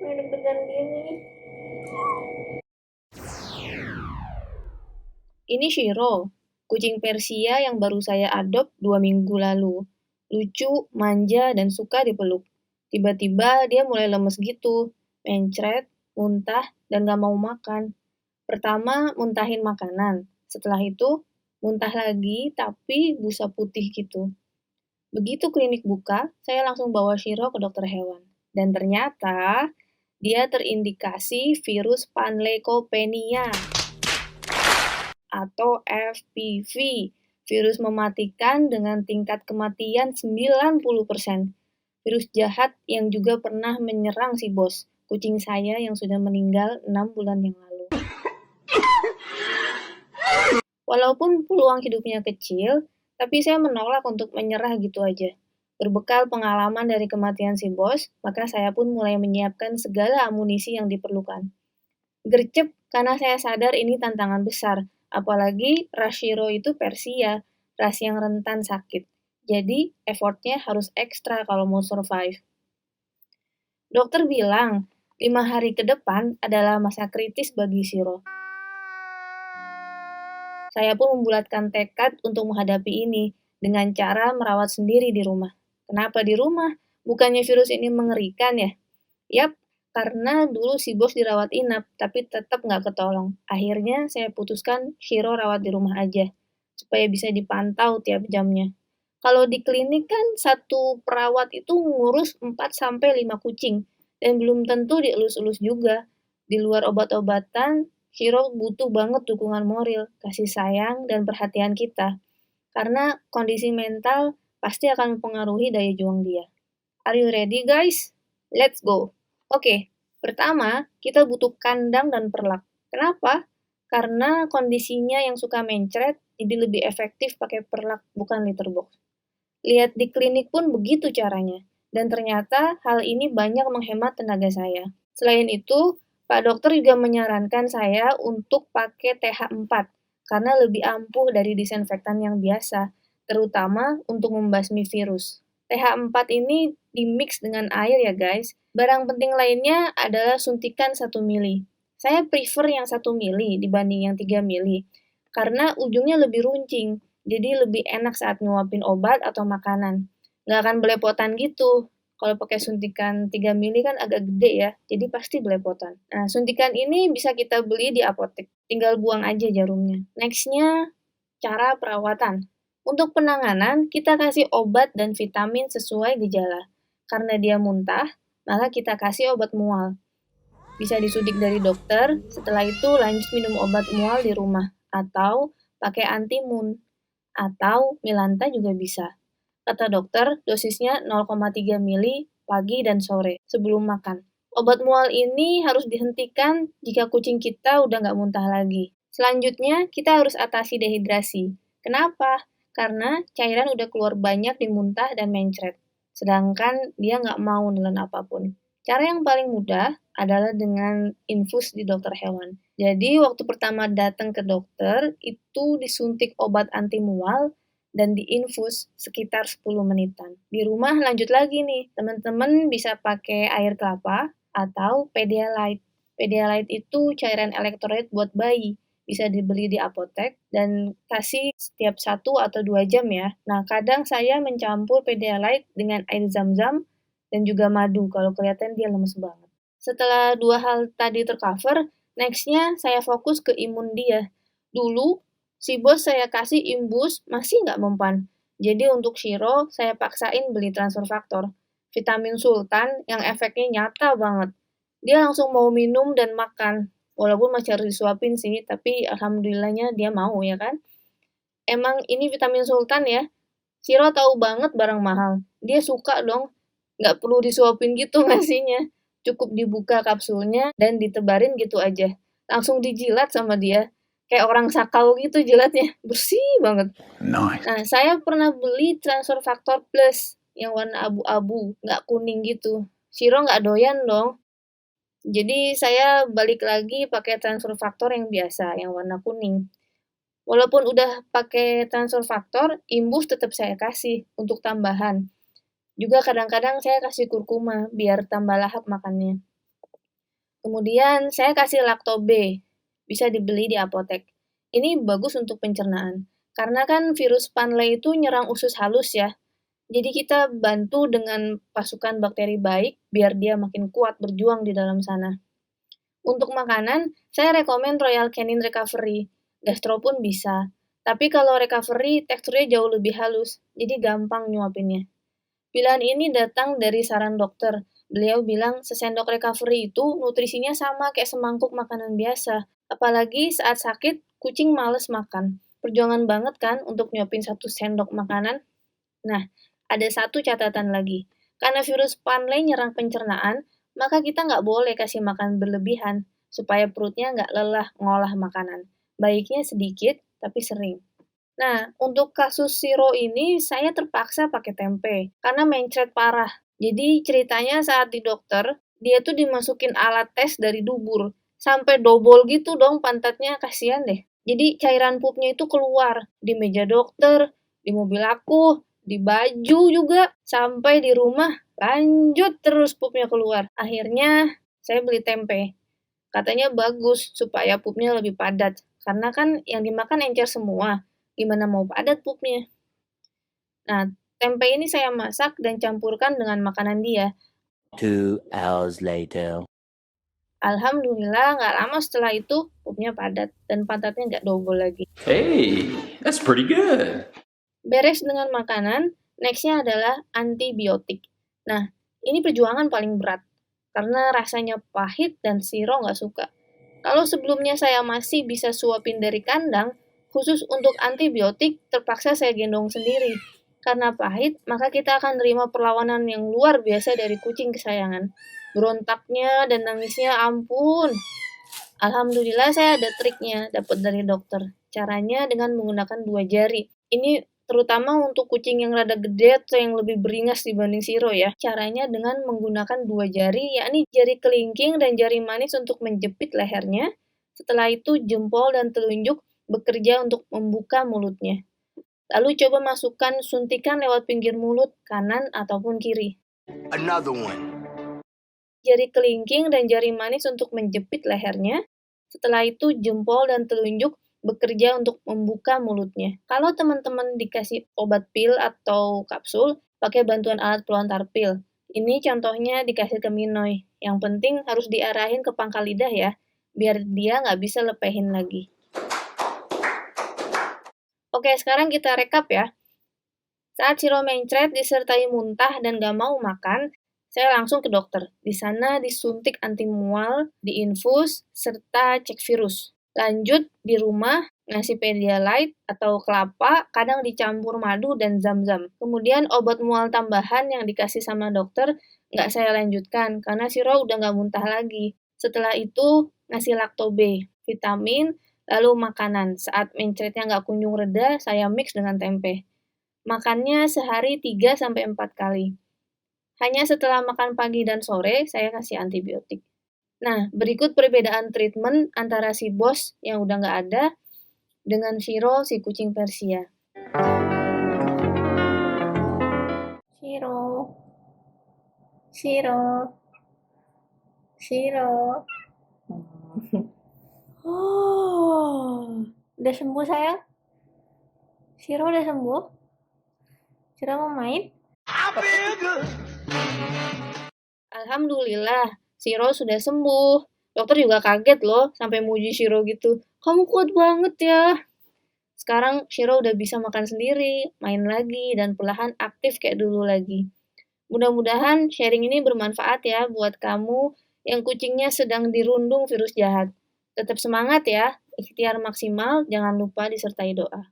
Deg-degan gini. Ini Shiro, kucing Persia yang baru saya adopt 2 minggu lalu. Lucu, manja, dan suka dipeluk. Tiba-tiba dia mulai lemes gitu, mencret, muntah, dan gak mau makan. Pertama, muntahin makanan. Setelah itu, muntah lagi, tapi busa putih gitu. Begitu klinik buka, saya langsung bawa Shiro ke dokter hewan. Dan ternyata, dia terindikasi virus Panleukopenia atau FPV, virus mematikan dengan tingkat kematian 90%. Virus jahat yang juga pernah menyerang si bos, kucing saya yang sudah meninggal 6 bulan yang lalu. Walaupun peluang hidupnya kecil, tapi saya menolak untuk menyerah gitu aja. Berbekal pengalaman dari kematian si bos, maka saya pun mulai menyiapkan segala amunisi yang diperlukan. Gercep karena saya sadar ini tantangan besar, apalagi Rashiro itu Persia, ras yang rentan sakit. Jadi, effortnya harus ekstra kalau mau survive. Dokter bilang, 5 hari ke depan adalah masa kritis bagi Shiro. Saya pun membulatkan tekad untuk menghadapi ini dengan cara merawat sendiri di rumah. Kenapa di rumah? Bukannya virus ini mengerikan ya? Yap, karena dulu si bos dirawat inap, tapi tetap nggak ketolong. Akhirnya saya putuskan Shiro rawat di rumah aja, supaya bisa dipantau tiap jamnya. Kalau di klinik kan satu perawat itu ngurus 4-5 kucing, dan belum tentu dielus-elus juga. Di luar obat-obatan, Shiro butuh banget dukungan moral, kasih sayang, dan perhatian kita. Karena kondisi mental pasti akan mempengaruhi daya juang dia. Are you ready guys? Let's go! Oke, pertama kita butuh kandang dan perlak. Kenapa? Karena kondisinya yang suka mencret, jadi lebih efektif pakai perlak bukan litter box. Lihat di klinik pun begitu caranya. Dan ternyata hal ini banyak menghemat tenaga saya. Selain itu, Pak Dokter juga menyarankan saya untuk pakai TH4 karena lebih ampuh dari disinfektan yang biasa, terutama untuk membasmi virus. TH4 ini dimix dengan air ya guys. Barang penting lainnya adalah suntikan 1 mili. Saya prefer yang 1 mili dibanding yang 3 mili karena ujungnya lebih runcing, jadi lebih enak saat nyuapin obat atau makanan. Nggak akan belepotan gitu. Kalau pakai suntikan 3 mili kan agak gede ya, jadi pasti belepotan. Nah, suntikan ini bisa kita beli di apotek. Tinggal buang aja jarumnya. Next-nya, cara perawatan. Untuk penanganan, kita kasih obat dan vitamin sesuai gejala. Karena dia muntah, maka kita kasih obat mual. Bisa disudik dari dokter, setelah itu lanjut minum obat mual di rumah. Atau pakai antimun. Atau Milanta juga bisa. Kata dokter, dosisnya 0,3 mili pagi dan sore sebelum makan. Obat mual ini harus dihentikan jika kucing kita udah nggak muntah lagi. Selanjutnya, kita harus atasi dehidrasi. Kenapa? Karena cairan udah keluar banyak di muntah dan mencret. Sedangkan dia nggak mau nelen apapun. Cara yang paling mudah adalah dengan infus di dokter hewan. Jadi, waktu pertama datang ke dokter, itu disuntik obat anti mual dan diinfus sekitar 10 menitan. Di rumah lanjut lagi nih, teman-teman bisa pakai air kelapa atau Pedialyte. Pedialyte itu cairan elektrolit buat bayi, bisa dibeli di apotek dan kasih setiap 1 atau 2 jam ya. Nah, kadang saya mencampur Pedialyte dengan air zam-zam dan juga madu kalau kelihatan dia lemes banget. Setelah 2 hal tadi tercover, next-nya saya fokus ke imun dia. Dulu si bos saya kasih imbus, masih nggak mempan. Jadi untuk Shiro, saya paksain beli transfer faktor. Vitamin Sultan yang efeknya nyata banget. Dia langsung mau minum dan makan. Walaupun masih harus disuapin sih, tapi alhamdulillahnya dia mau ya kan. Emang ini vitamin Sultan ya. Shiro tahu banget barang mahal. Dia suka dong. Nggak perlu disuapin gitu ngasihnya. Cukup dibuka kapsulnya dan ditebarin gitu aja. Langsung dijilat sama dia. Kayak orang sakau gitu jilatnya, bersih banget. Nice. Nah, saya pernah beli Transfer Factor Plus yang warna abu-abu, nggak kuning gitu. Shiro nggak doyan dong. Jadi saya balik lagi pakai Transfer Factor yang biasa, yang warna kuning. Walaupun udah pakai Transfer Factor, imbus tetap saya kasih untuk tambahan. Juga kadang-kadang saya kasih kurkuma biar tambah lahap makannya. Kemudian saya kasih Lactobe, bisa dibeli di apotek. Ini bagus untuk pencernaan, karena kan virus Panle itu nyerang usus halus ya. Jadi kita bantu dengan pasukan bakteri baik biar dia makin kuat berjuang di dalam sana. Untuk makanan, saya rekomen Royal Canin Recovery. Gastro pun bisa. Tapi kalau recovery, teksturnya jauh lebih halus, jadi gampang nyuapinnya. Pilihan ini datang dari saran dokter. Beliau bilang sesendok recovery itu nutrisinya sama kayak semangkuk makanan biasa. Apalagi saat sakit, kucing males makan. Perjuangan banget kan untuk nyuapin 1 sendok makanan? Nah, ada satu catatan lagi. Karena virus Panle nyerang pencernaan, maka kita nggak boleh kasih makan berlebihan, supaya perutnya nggak lelah ngolah makanan. Baiknya sedikit, tapi sering. Nah, untuk kasus Siro ini saya terpaksa pakai tempe karena mencret parah. Jadi ceritanya saat di dokter, dia tuh dimasukin alat tes dari dubur. Sampai dobol gitu dong pantatnya, kasihan deh. Jadi cairan pupnya itu keluar di meja dokter, di mobil aku, di baju juga, sampai di rumah lanjut terus pupnya keluar. Akhirnya saya beli tempe. Katanya bagus supaya pupnya lebih padat. Karena kan yang dimakan encer semua. Gimana mau padat pupnya? Nah, tempe ini saya masak dan campurkan dengan makanan dia. 2 hours later. Alhamdulillah, nggak lama setelah itu, pupnya padat dan pantatnya nggak dobol lagi. Hey, that's pretty good. Beres dengan makanan, next-nya adalah antibiotik. Nah, ini perjuangan paling berat, karena rasanya pahit dan Siro nggak suka. Kalau sebelumnya saya masih bisa suapin dari kandang, khusus untuk antibiotik terpaksa saya gendong sendiri. Karena pahit, maka kita akan terima perlawanan yang luar biasa dari kucing kesayangan. Berontaknya dan nangisnya ampun. Alhamdulillah saya ada triknya, dapat dari dokter. Caranya dengan menggunakan 2 jari. Ini terutama untuk kucing yang rada gede atau yang lebih beringas dibanding Siro ya. Caranya dengan menggunakan 2 jari, yakni jari kelingking dan jari manis untuk menjepit lehernya. Setelah itu jempol dan telunjuk bekerja untuk membuka mulutnya. Lalu coba masukkan suntikan lewat pinggir mulut, kanan ataupun kiri. Another one. Jari kelingking dan jari manis untuk menjepit lehernya. Setelah itu jempol dan telunjuk bekerja untuk membuka mulutnya. Kalau teman-teman dikasih obat pil atau kapsul, pakai bantuan alat pelontar pil. Ini contohnya dikasih ke Minoy. Yang penting harus diarahin ke pangkal lidah ya, biar dia nggak bisa lepehin lagi. Oke, sekarang kita rekap ya. Saat Siro mencret disertai muntah dan gak mau makan, saya langsung ke dokter. Di sana disuntik anti mual, diinfus, serta cek virus. Lanjut di rumah, ngasih Pedialyte atau kelapa, kadang dicampur madu dan zam-zam. Kemudian obat mual tambahan yang dikasih sama dokter nggak saya lanjutkan, karena Siro udah nggak muntah lagi. Setelah itu, ngasih Lactobe, vitamin, lalu makanan. Saat mencretnya nggak kunjung reda, saya mix dengan tempe. Makannya sehari 3-4 kali. Hanya setelah makan pagi dan sore, saya kasih antibiotik. Nah, berikut perbedaan treatment antara si bos yang udah nggak ada dengan Shiro, si kucing Persia. Shiro, Shiro, Shiro. Oh, udah sembuh sayang? Shiro udah sembuh? Shiro mau main? Alhamdulillah, Shiro sudah sembuh. Dokter juga kaget loh, sampai muji Shiro gitu. Kamu kuat banget ya. Sekarang Shiro udah bisa makan sendiri, main lagi, dan perlahan aktif kayak dulu lagi. Mudah-mudahan sharing ini bermanfaat ya buat kamu yang kucingnya sedang dirundung virus jahat. Tetap semangat ya, ikhtiar maksimal, jangan lupa disertai doa.